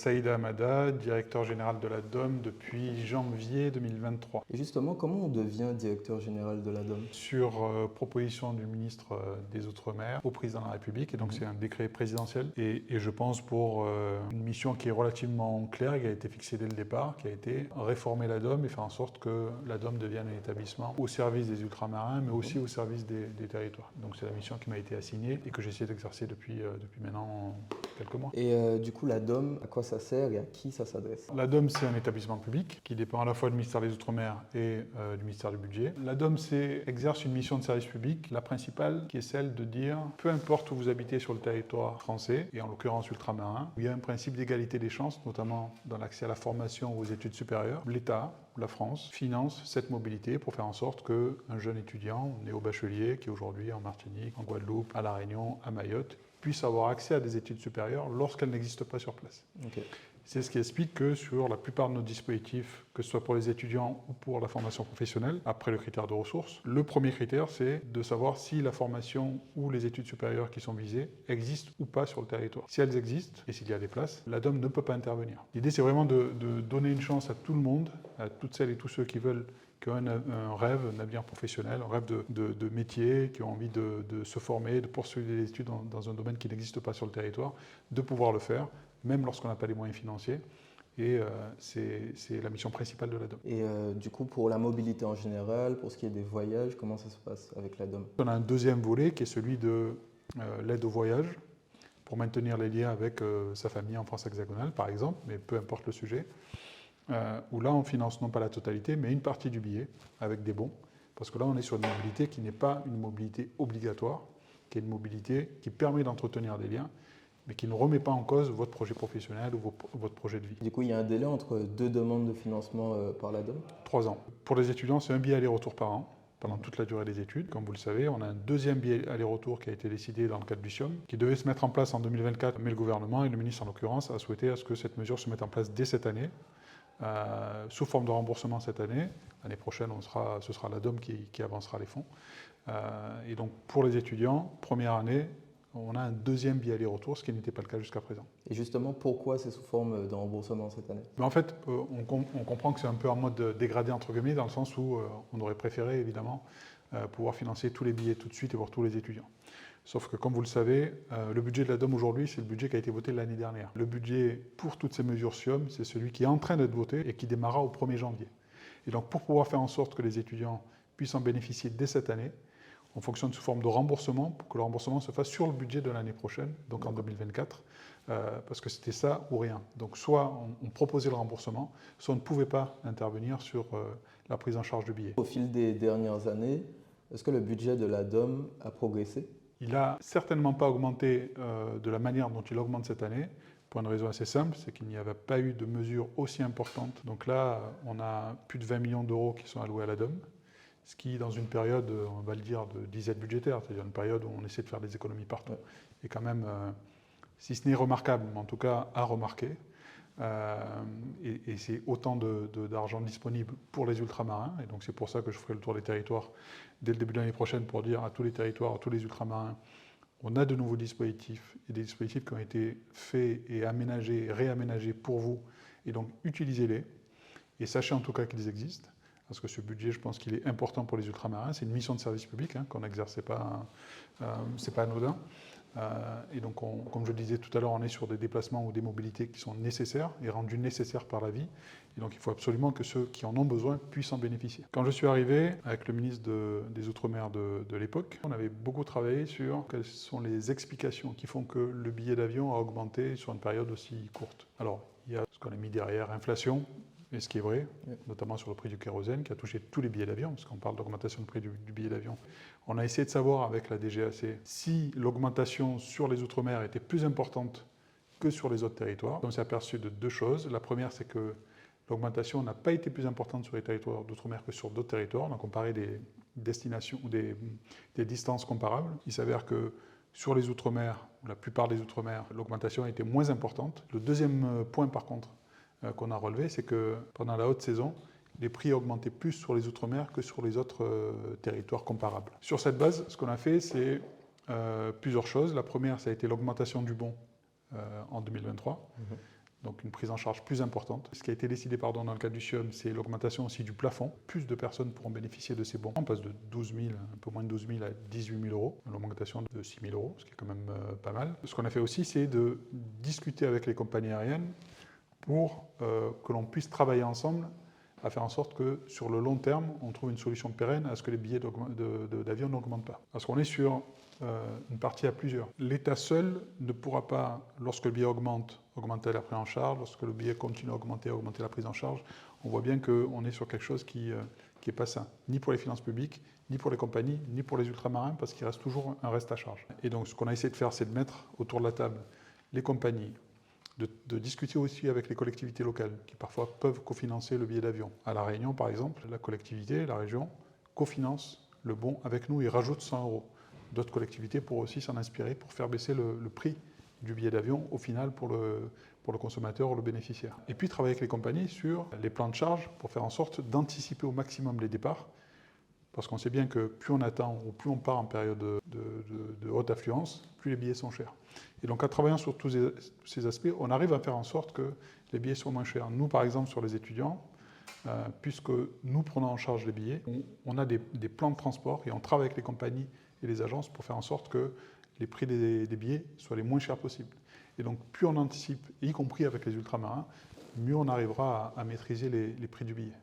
Saïd Hamada, directeur général de la DOM depuis janvier 2023. Et justement, comment on devient directeur général de la DOM? Sur proposition du ministre des Outre-mer au président de la République, et donc c'est un décret présidentiel. Et je pense pour une mission qui est relativement claire, qui a été fixée dès le départ, qui a été réformer la DOM et faire en sorte que la DOM devienne un établissement au service des ultramarins, mais aussi au service des territoires. Donc c'est la mission qui m'a été assignée et que j'essaie d'exercer depuis maintenant quelques mois. Et du coup, la DOM, à quoi ça sert et à qui ça s'adresse? La DOM, c'est un établissement public qui dépend à la fois du ministère des Outre-mer et du ministère du Budget. La DOM exerce une mission de service public, la principale, qui est celle de dire, peu importe où vous habitez sur le territoire français, et en l'occurrence ultramarin, il y a un principe d'égalité des chances, notamment dans l'accès à la formation ou aux études supérieures. L'État, la France, finance cette mobilité pour faire en sorte qu'un jeune étudiant, néo-bachelier, qui est aujourd'hui en Martinique, en Guadeloupe, à La Réunion, à Mayotte, puisse avoir accès à des études supérieures lorsqu'elles n'existent pas sur place. Okay. C'est ce qui explique que sur la plupart de nos dispositifs, que ce soit pour les étudiants ou pour la formation professionnelle, après le critère de ressources, le premier critère, c'est de savoir si la formation ou les études supérieures qui sont visées existent ou pas sur le territoire. Si elles existent, et s'il y a des places, la DOM ne peut pas intervenir. L'idée, c'est vraiment de donner une chance à tout le monde, à toutes celles et tous ceux qui veulent qui ont un rêve, un avenir professionnel, un rêve de métier, qui ont envie de se former, de poursuivre des études dans un domaine qui n'existe pas sur le territoire, de pouvoir le faire, même lorsqu'on n'a pas les moyens financiers. Et c'est la mission principale de la DOM. Et du coup, pour la mobilité en général, pour ce qui est des voyages, comment ça se passe avec la DOM? On a un deuxième volet qui est celui de l'aide au voyage, pour maintenir les liens avec sa famille en France hexagonale, par exemple, mais peu importe le sujet. Où là on finance non pas la totalité, mais une partie du billet avec des bons, parce que là on est sur une mobilité qui n'est pas une mobilité obligatoire, qui est une mobilité qui permet d'entretenir des liens, mais qui ne remet pas en cause votre projet professionnel ou votre projet de vie. Du coup, il y a un délai entre deux demandes de financement par la DOM? 3 ans. Pour les étudiants, c'est un billet aller-retour par an, pendant toute la durée des études. Comme vous le savez, on a un deuxième billet aller-retour qui a été décidé dans le cadre du SIOM, qui devait se mettre en place en 2024, mais le gouvernement et le ministre en l'occurrence a souhaité à ce que cette mesure se mette en place dès cette année, sous forme de remboursement cette année. L'année prochaine, ce sera la DOM qui avancera les fonds. Et donc, pour les étudiants, première année, on a un deuxième billet aller-retour, ce qui n'était pas le cas jusqu'à présent. Et justement, pourquoi c'est sous forme de remboursement cette année? Mais en fait, on comprend que c'est un peu en mode dégradé, entre guillemets, dans le sens où on aurait préféré, évidemment, pouvoir financer tous les billets tout de suite et pour tous les étudiants. Sauf que, comme vous le savez, le budget de la DOM aujourd'hui, c'est le budget qui a été voté l'année dernière. Le budget pour toutes ces mesures SIOM, c'est celui qui est en train d'être voté et qui démarrera au 1er janvier. Et donc, pour pouvoir faire en sorte que les étudiants puissent en bénéficier dès cette année, on fonctionne sous forme de remboursement pour que le remboursement se fasse sur le budget de l'année prochaine, donc en 2024, parce que c'était ça ou rien. Donc, soit on proposait le remboursement, soit on ne pouvait pas intervenir sur la prise en charge du billet. Au fil des dernières années, est-ce que le budget de la DOM a progressé? Il n'a certainement pas augmenté de la manière dont il augmente cette année, pour une raison assez simple, c'est qu'il n'y avait pas eu de mesures aussi importantes. Donc là, on a plus de 20 millions d'euros qui sont alloués à la DOM, ce qui, dans une période, on va le dire, de disette budgétaire, c'est-à-dire une période où on essaie de faire des économies partout, est quand même, si ce n'est remarquable, mais en tout cas à remarquer. Et c'est autant d'argent disponible pour les ultramarins, et donc c'est pour ça que je ferai le tour des territoires dès le début de l'année prochaine pour dire à tous les territoires, à tous les ultramarins, on a de nouveaux dispositifs, et des dispositifs qui ont été faits et aménagés, réaménagés pour vous, et donc utilisez-les, et sachez en tout cas qu'ils existent, parce que ce budget, je pense qu'il est important pour les ultramarins, c'est une mission de service public qu'on n'exerce pas, c'est pas anodin. Et donc, comme je le disais tout à l'heure, on est sur des déplacements ou des mobilités qui sont nécessaires et rendues nécessaires par la vie. Et donc, il faut absolument que ceux qui en ont besoin puissent en bénéficier. Quand je suis arrivé avec le ministre des Outre-mer de l'époque, on avait beaucoup travaillé sur quelles sont les explications qui font que le billet d'avion a augmenté sur une période aussi courte. Alors, il y a ce qu'on a mis derrière, inflation, et ce qui est vrai, notamment sur le prix du kérosène, qui a touché tous les billets d'avion, parce qu'on parle d'augmentation du prix du billet d'avion. On a essayé de savoir avec la DGAC si l'augmentation sur les Outre-mer était plus importante que sur les autres territoires. On s'est aperçu de deux choses. La première, c'est que l'augmentation n'a pas été plus importante sur les territoires d'Outre-mer que sur d'autres territoires. On a comparé des destinations ou des distances comparables. Il s'avère que sur les Outre-mer, ou la plupart des Outre-mer, l'augmentation a été moins importante. Le deuxième point, par contre, qu'on a relevé, c'est que pendant la haute saison, les prix augmentaient plus sur les Outre-mer que sur les autres territoires comparables. Sur cette base, ce qu'on a fait, c'est plusieurs choses. La première, ça a été l'augmentation du bon en 2023. donc une prise en charge plus importante. Ce qui a été décidé dans le cadre du CIOM, c'est l'augmentation aussi du plafond. Plus de personnes pourront bénéficier de ces bons. On passe de 12 000, un peu moins de 12 000 à 18 000 euros, l'augmentation de 6 000 euros, ce qui est quand même pas mal. Ce qu'on a fait aussi, c'est de discuter avec les compagnies aériennes pour que l'on puisse travailler ensemble à faire en sorte que sur le long terme, on trouve une solution pérenne à ce que les billets d'avion n'augmentent pas. Parce qu'on est sur une partie à plusieurs. L'État seul ne pourra pas, lorsque le billet augmente, augmenter la prise en charge, lorsque le billet continue à augmenter la prise en charge. On voit bien qu'on est sur quelque chose qui n'est pas sain, ni pour les finances publiques, ni pour les compagnies, ni pour les ultramarins, parce qu'il reste toujours un reste à charge. Et donc ce qu'on a essayé de faire, c'est de mettre autour de la table les compagnies, de discuter aussi avec les collectivités locales, qui parfois peuvent cofinancer le billet d'avion. À La Réunion, par exemple, la collectivité, la région, cofinance le bon avec nous et rajoute 100 euros. D'autres collectivités pourraient aussi s'en inspirer pour faire baisser le prix du billet d'avion au final pour le consommateur ou le bénéficiaire. Et puis travailler avec les compagnies sur les plans de charge pour faire en sorte d'anticiper au maximum les départs, parce qu'on sait bien que plus on attend ou plus on part en période de haute affluence, plus les billets sont chers. Et donc en travaillant sur tous ces aspects, on arrive à faire en sorte que les billets soient moins chers. Nous, par exemple, sur les étudiants, puisque nous prenons en charge les billets, on a des plans de transport et on travaille avec les compagnies et les agences pour faire en sorte que les prix des billets soient les moins chers possibles. Et donc plus on anticipe, y compris avec les ultramarins, mieux on arrivera à maîtriser les prix du billet.